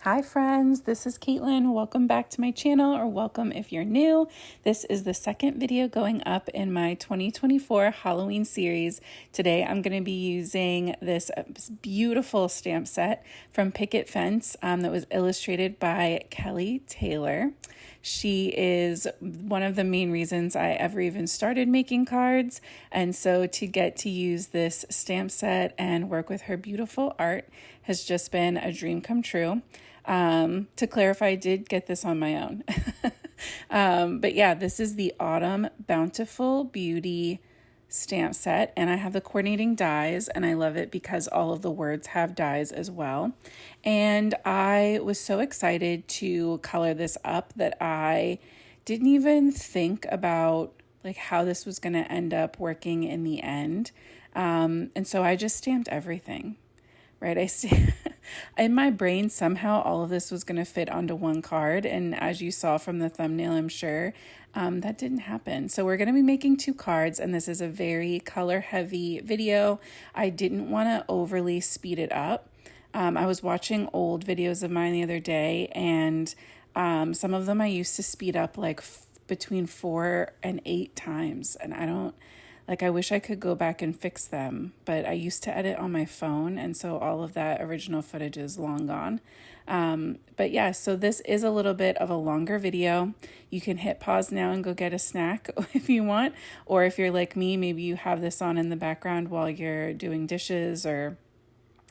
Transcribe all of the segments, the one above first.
Hi friends, this is Caitlin. Welcome back to my channel, or welcome if you're new. This is the second video going up in my 2024 Halloween series. Today I'm going to be using this beautiful stamp set from Picket Fence that was illustrated by Kelly Taylor. She is one of the main reasons I ever even started making cards, and so to get to use this stamp set and work with her beautiful art has just been a dream come true. To clarify, I did get this on my own. But yeah, this is the Autumn Bountiful Beauty stamp set, and I have the coordinating dies, and I love it because all of the words have dies as well. And I was so excited to color this up that I didn't even think about like how this was going to end up working in the end. And so I just stamped everything. Right, I see in my brain somehow all of this was going to fit onto one card, and as you saw from the thumbnail, I'm sure that didn't happen. So we're going to be making two cards, and this is a very color heavy video. I didn't want to overly speed it up. I was watching old videos of mine the other day, and some of them I used to speed up like between 4 and 8 times, and I wish I could go back and fix them, but I used to edit on my phone, and so all of that original footage is long gone. But yeah, so this is a little bit of a longer video. You can hit pause now and go get a snack if you want, or if you're like me, maybe you have this on in the background while you're doing dishes or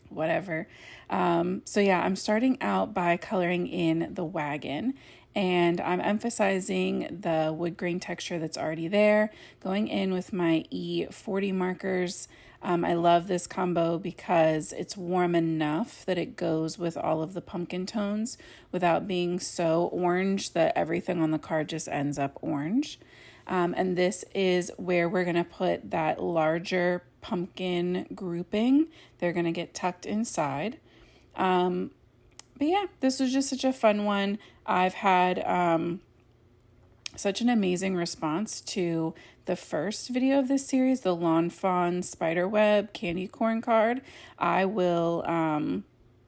whatever. So yeah, I'm starting out by coloring in the wagon, and I'm emphasizing the wood grain texture that's already there, going in with my E40 markers. I love this combo because it's warm enough that it goes with all of the pumpkin tones without being so orange that everything on the card just ends up orange. And this is where we're going to put that larger pumpkin grouping. They're going to get tucked inside. But yeah, this was just such a fun one. I've had such an amazing response to the first video of this series, the Lawn Fawn Spiderweb Candy Corn card. I will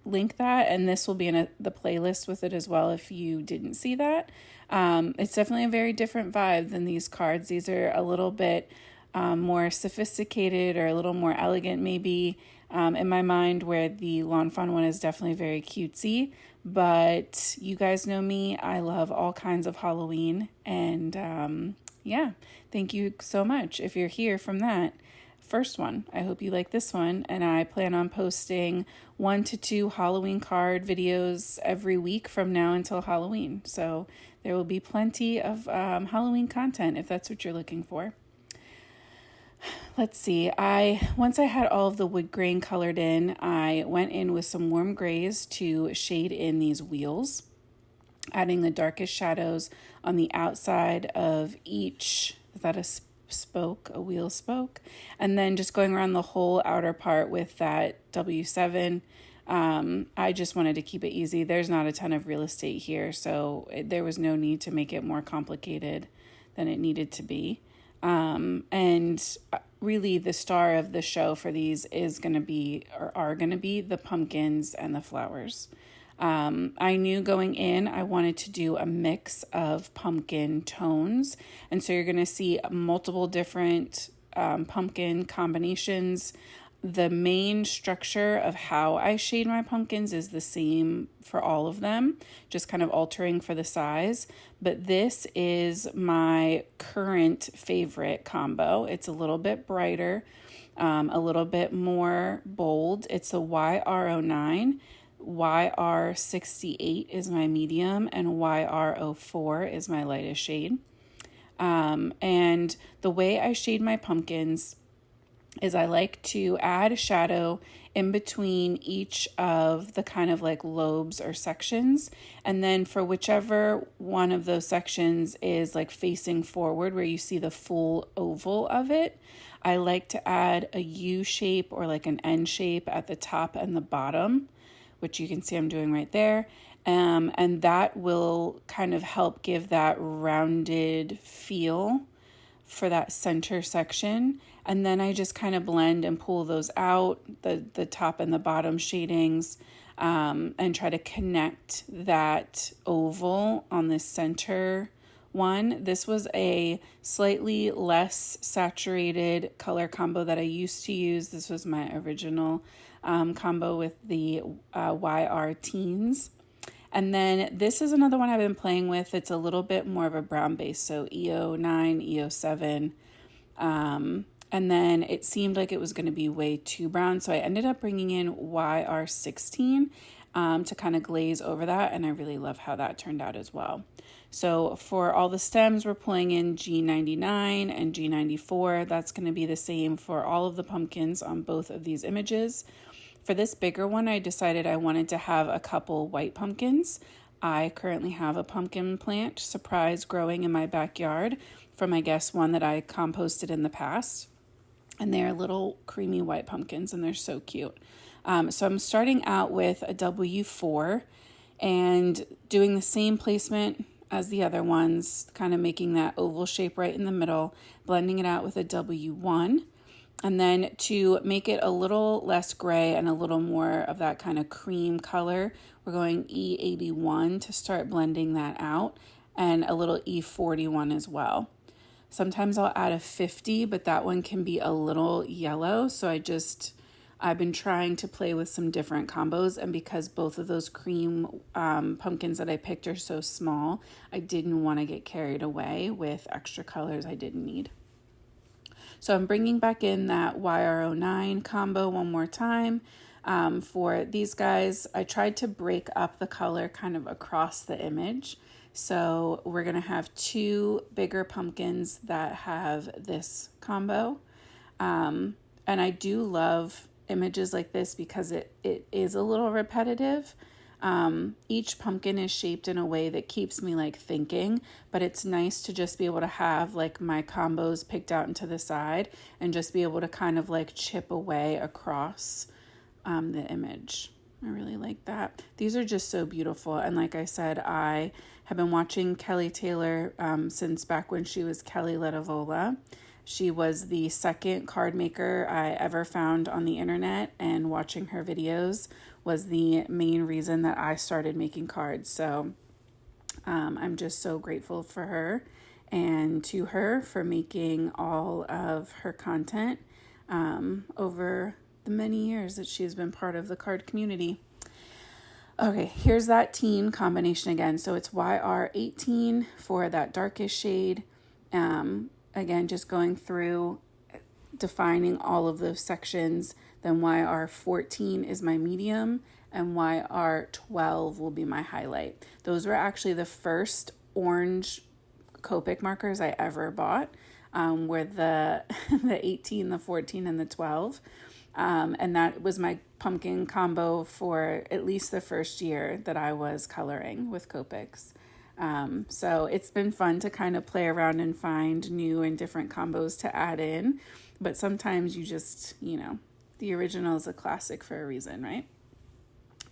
link that, and this will be in the playlist with it as well if you didn't see that. It's definitely a very different vibe than these cards. These are a little bit more sophisticated or a little more elegant maybe in my mind, where the Lawn Fawn one is definitely very cutesy. But you guys know me, I love all kinds of Halloween, and yeah, thank you so much if you're here from that first one. I hope you like this one, and I plan on posting 1 to 2 Halloween card videos every week from now until Halloween. So there will be plenty of Halloween content if that's what you're looking for. Let's see, once I had all of the wood grain colored in, I went in with some warm grays to shade in these wheels, adding the darkest shadows on the outside of each, is that a wheel spoke? And then just going around the whole outer part with that W7. I just wanted to keep it easy. There's not a ton of real estate here, so there was no need to make it more complicated than it needed to be. And really the star of the show for these is going to be, or are going to be, the pumpkins and the flowers. I knew going in I wanted to do a mix of pumpkin tones, and so you're going to see multiple different pumpkin combinations. The main structure of how I shade my pumpkins is the same for all of them, just kind of altering for the size. But this is my current favorite combo. It's a little bit brighter, a little bit more bold. It's a YR09. YR68 is my medium, and YR04 is my lightest shade. And the way I shade my pumpkins is I like to add shadow in between each of the kind of like lobes or sections. And then for whichever one of those sections is like facing forward, where you see the full oval of it, I like to add a U shape or like an N shape at the top and the bottom, which you can see I'm doing right there. And that will kind of help give that rounded feel for that center section. And then I just kind of blend and pull those out, the top and the bottom shadings. and try to connect that oval on the center one. This was a slightly less saturated color combo that I used to use. This was my original combo with the YR Teens. And then this is another one I've been playing with. It's a little bit more of a brown base, so EO9, EO7. And then it seemed like it was going to be way too brown, so I ended up bringing in YR16 to kind of glaze over that, and I really love how that turned out as well. So for all the stems, we're pulling in G99 and G94. That's going to be the same for all of the pumpkins on both of these images. For this bigger one, I decided I wanted to have a couple white pumpkins. I currently have a pumpkin plant surprise growing in my backyard from, I guess, one that I composted in the past. And they're little creamy white pumpkins, and they're so cute. So I'm starting out with a W4 and doing the same placement as the other ones, kind of making that oval shape right in the middle, blending it out with a W1. And then to make it a little less gray and a little more of that kind of cream color, we're going E81 to start blending that out, and a little E41 as well. Sometimes I'll add a 50, but that one can be a little yellow. So I've been trying to play with some different combos, and because both of those cream pumpkins that I picked are so small, I didn't want to get carried away with extra colors I didn't need. So I'm bringing back in that YR09 combo one more time. For these guys, I tried to break up the color kind of across the image. So we're going to have two bigger pumpkins that have this combo. And I do love images like this because it is a little repetitive. Each pumpkin is shaped in a way that keeps me like thinking, but it's nice to just be able to have like my combos picked out into the side and just be able to kind of like chip away across the image. I really like that. These are just so beautiful. And like I said, I have been watching Kelly Taylor since back when she was Kelly Letavola. She was the second card maker I ever found on the internet, and watching her videos was the main reason that I started making cards. So I'm just so grateful for her and to her for making all of her content over the many years that she's been part of the card community. Okay, here's that teen combination again. So it's YR18 for that darkest shade. Again, just going through defining all of those sections. Then YR14 is my medium, and YR12 will be my highlight. Those were actually the first orange Copic markers I ever bought, were the 18, the 14, and the 12. And that was my pumpkin combo for at least the first year that I was coloring with Copics. So it's been fun to kind of play around and find new and different combos to add in. But sometimes you just, the original is a classic for a reason, right?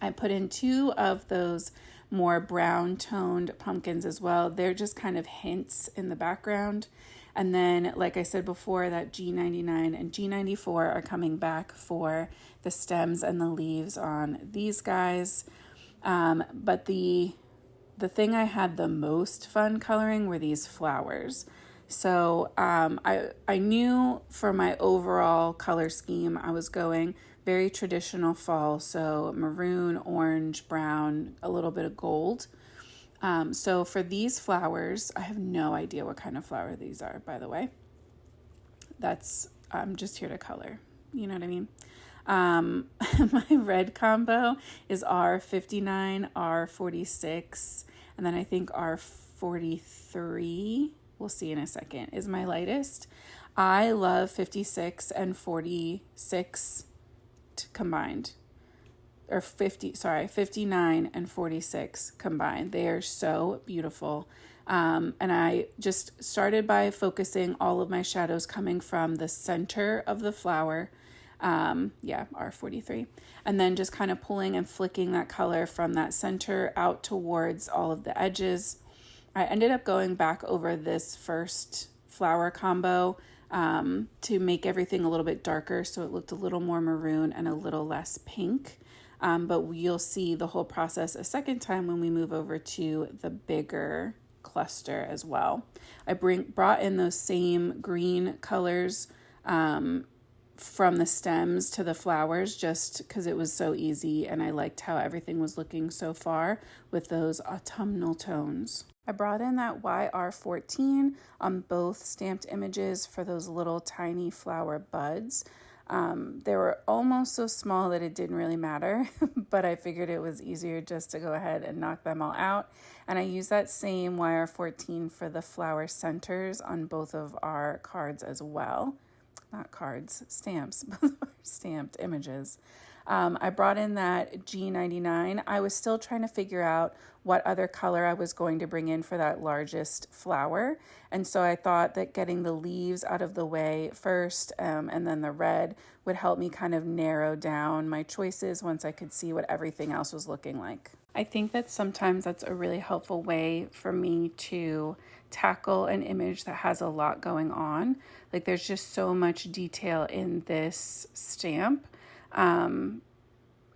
I put in two of those more brown toned pumpkins as well. They're just kind of hints in the background. And then, like I said before, that G99 and G94 are coming back for the stems and the leaves on these guys. But the thing I had the most fun coloring were these flowers. So I knew for my overall color scheme, I was going very traditional fall. So maroon, orange, brown, a little bit of gold. So for these flowers, I have no idea what kind of flower these are, by the way. I'm just here to color. You know what I mean? My red combo is R59, R46, and then I think R43, we'll see in a second, is my lightest. I love 56 and 46 combined. Or 59 and 46 combined. They are so beautiful. And I just started by focusing all of my shadows coming from the center of the flower. R43. And then just kind of pulling and flicking that color from that center out towards all of the edges. I ended up going back over this first flower combo to make everything a little bit darker, so it looked a little more maroon and a little less pink. but you'll see the whole process a second time when we move over to the bigger cluster as well. I brought in those same green colors from the stems to the flowers just because it was so easy, and I liked how everything was looking so far with those autumnal tones. I brought in that YR14 on both stamped images for those little tiny flower buds. They were almost so small that it didn't really matter, but I figured it was easier just to go ahead and knock them all out. And I used that same YR14 for the flower centers on both of our cards as well. Not cards, stamps, both of our stamped images. I brought in that G99. I was still trying to figure out what other color I was going to bring in for that largest flower. And so I thought that getting the leaves out of the way first and then the red would help me kind of narrow down my choices once I could see what everything else was looking like. I think that sometimes that's a really helpful way for me to tackle an image that has a lot going on. Like there's just so much detail in this stamp.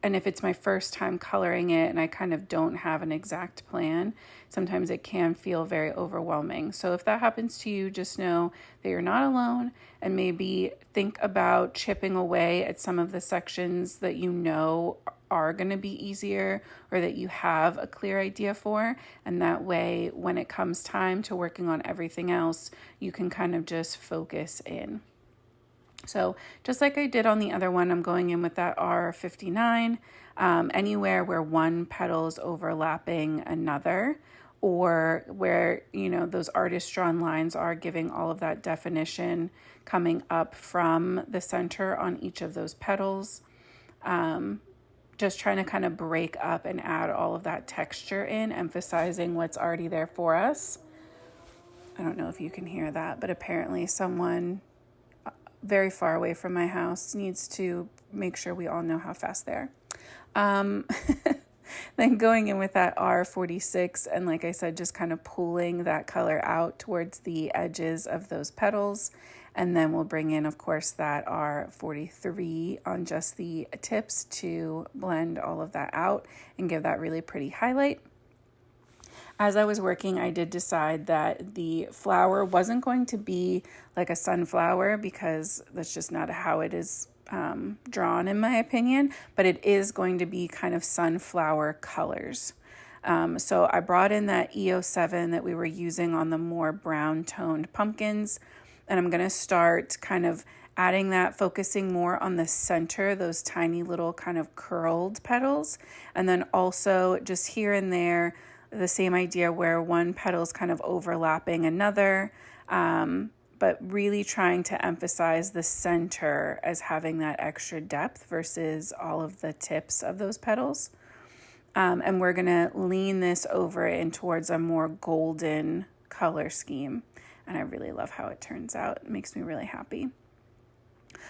And if it's my first time coloring it and I kind of don't have an exact plan, sometimes it can feel very overwhelming. So if that happens to you, just know that you're not alone, and maybe think about chipping away at some of the sections that you know are going to be easier or that you have a clear idea for. And that way, when it comes time to working on everything else, you can kind of just focus in. So just like I did on the other one, I'm going in with that R59, anywhere where one petal is overlapping another, or where, you know, those artist drawn lines are giving all of that definition coming up from the center on each of those petals. Just trying to kind of break up and add all of that texture in, emphasizing what's already there for us. I don't know if you can hear that, but apparently someone very far away from my house needs to make sure we all know how fast they are. Then going in with that R46, and like I said, just kind of pulling that color out towards the edges of those petals. And then we'll bring in, of course, that R43 on just the tips to blend all of that out and give that really pretty highlight. As I was working, I did decide that the flower wasn't going to be like a sunflower because that's just not how it is drawn, in my opinion, but it is going to be kind of sunflower colors. So I brought in that EO7 that we were using on the more brown toned pumpkins, and I'm going to start kind of adding that, focusing more on the center, those tiny little kind of curled petals, and then also just here and there, the same idea where one petal is kind of overlapping another, but really trying to emphasize the center as having that extra depth versus all of the tips of those petals. And we're going to lean this over in towards a more golden color scheme. And I really love how it turns out. It makes me really happy.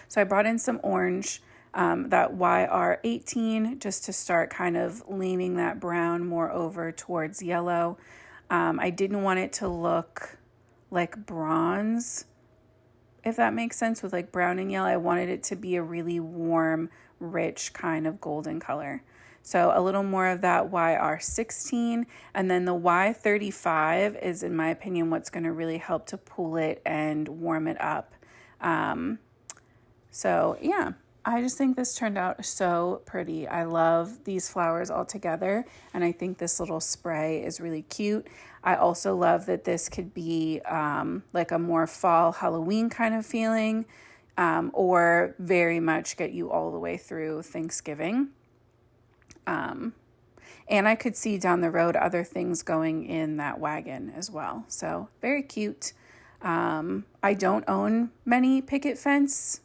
So I brought in some orange, that YR18, just to start kind of leaning that brown more over towards yellow. I didn't want it to look like bronze, if that makes sense, with like brown and yellow. I wanted it to be a really warm, rich kind of golden color. So a little more of that YR16, and then the Y35 is, in my opinion, what's going to really help to pull it and warm it up. So yeah, I just think this turned out so pretty. I love these flowers all together, and I think this little spray is really cute. I also love that this could be like a more fall Halloween kind of feeling, or very much get you all the way through Thanksgiving. And I could see down the road other things going in that wagon as well. So very cute. I don't own many Picket Fence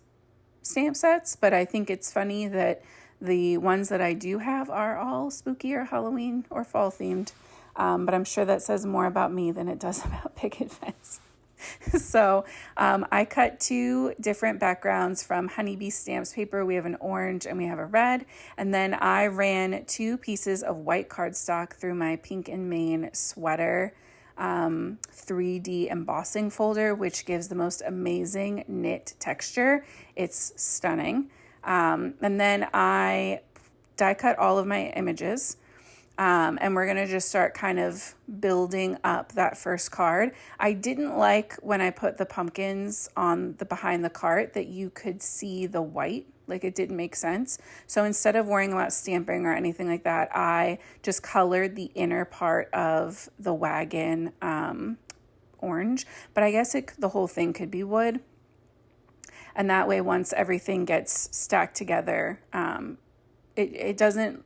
stamp sets, but I think it's funny that the ones that I do have are all spooky or Halloween or fall themed. But I'm sure that says more about me than it does about Picket Fence. So I cut two different backgrounds from Honeybee Stamps paper. We have an orange and we have a red. And then I ran 2 pieces of white cardstock through my Pink and Main sweater 3D embossing folder, which gives the most amazing knit texture. It's stunning. And then I die cut all of my images. And we're going to just start kind of building up that first card. I didn't like when I put the pumpkins on the behind the cart that you could see the white, like it didn't make sense. So instead of worrying about stamping or anything like that, I just colored the inner part of the wagon orange, but I guess the whole thing could be wood. And that way, once everything gets stacked together, it doesn't...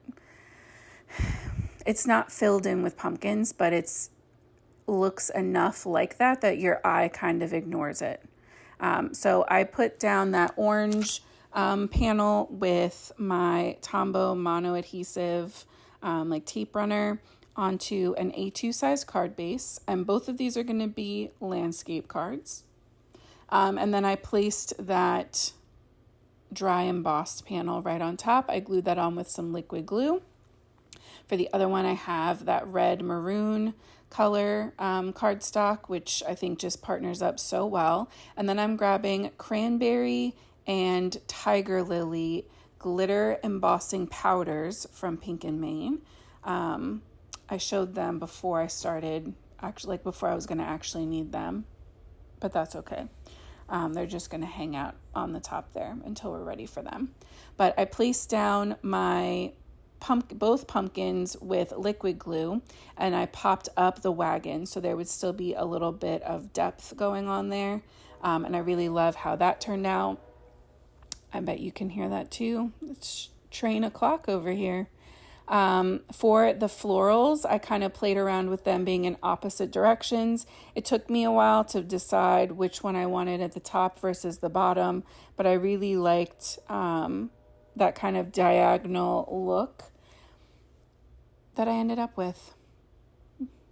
It's not filled in with pumpkins, but it's looks enough like that your eye kind of ignores it. So I put down that orange panel with my Tombow mono adhesive like tape runner onto an A2 size card base. And both of these are going to be landscape cards. And then I placed that dry embossed panel right on top. I glued that on with some liquid glue. For the other one, I have that red maroon color cardstock, which I think just partners up so well. And then I'm grabbing cranberry and tiger lily glitter embossing powders from Pink and Main. I showed them before I started, actually, like before I was going to actually need them, but that's okay. They're just going to hang out on the top there until we're ready for them. But I placed down my both pumpkins with liquid glue, and I popped up the wagon so there would still be a little bit of depth going on there. And I really love how that turned out. I bet you can hear that too. It's train o'clock over here. For the florals, I kind of played around with them being in opposite directions. It took me a while to decide which one I wanted at the top versus the bottom, but I really liked that kind of diagonal look that I ended up with.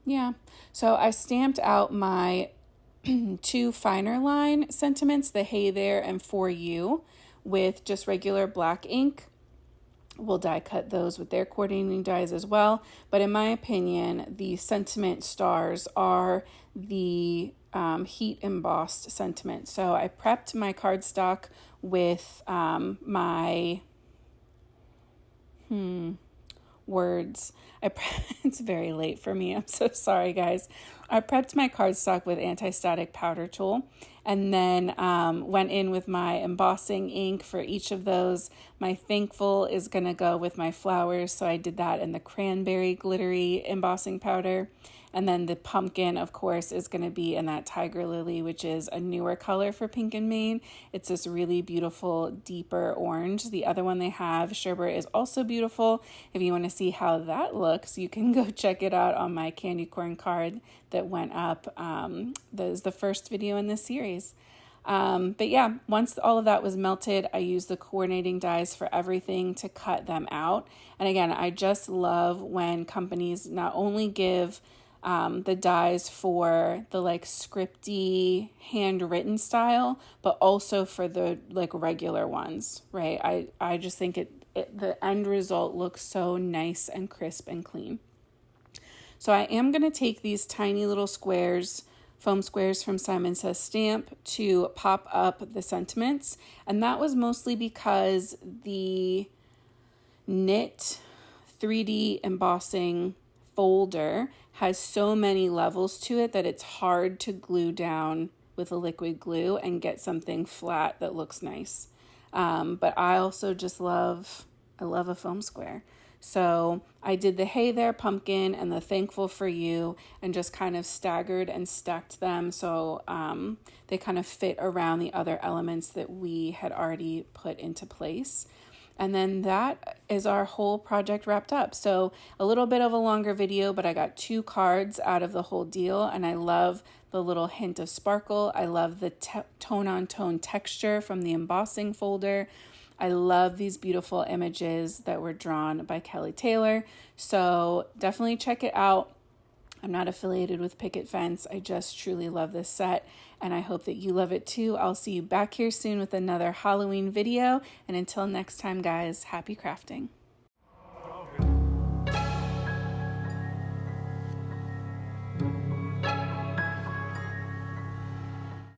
Yeah. So I stamped out my 2 finer line sentiments, the Hey There and For You, with just regular black ink. We'll die cut those with their coordinating dies as well. But in my opinion, the sentiment stars are the heat embossed sentiment. So I prepped my cardstock with my words. It's very late for me. I'm so sorry, guys. I prepped my cardstock with anti-static powder tool, and then went in with my embossing ink for each of those. My thankful is going to go with my flowers, so I did that in the cranberry glittery embossing powder. And then the pumpkin, of course, is going to be in that tiger lily, which is a newer color for Pink and Main. It's this really beautiful, deeper orange. The other one they have, Sherbet, is also beautiful. If you want to see how that looks, you can go check it out on my candy corn card that went up. That is the first video in this series. But yeah, once all of that was melted, I used the coordinating dies for everything to cut them out. And again, I just love when companies not only give the dies for the like scripty handwritten style, but also for the like regular ones, right? I just think the end result looks so nice and crisp and clean. So I am going to take these tiny little squares, foam squares from Simon Says Stamp, to pop up the sentiments. And that was mostly because the knit 3D embossing folder has so many levels to it that it's hard to glue down with a liquid glue and get something flat that looks nice. But I also just love a foam square. So I did the Hey There pumpkin and the Thankful For You and just kind of staggered and stacked them so they kind of fit around the other elements that we had already put into place. And then that is our whole project wrapped up. So a little bit of a longer video, but I got 2 cards out of the whole deal. And I love the little hint of sparkle. I love the tone-on-tone texture from the embossing folder. I love these beautiful images that were drawn by Kelly Taylor. So definitely check it out. I'm not affiliated with Picket Fence. I just truly love this set, and I hope that you love it too. I'll see you back here soon with another Halloween video. And until next time, guys, happy crafting.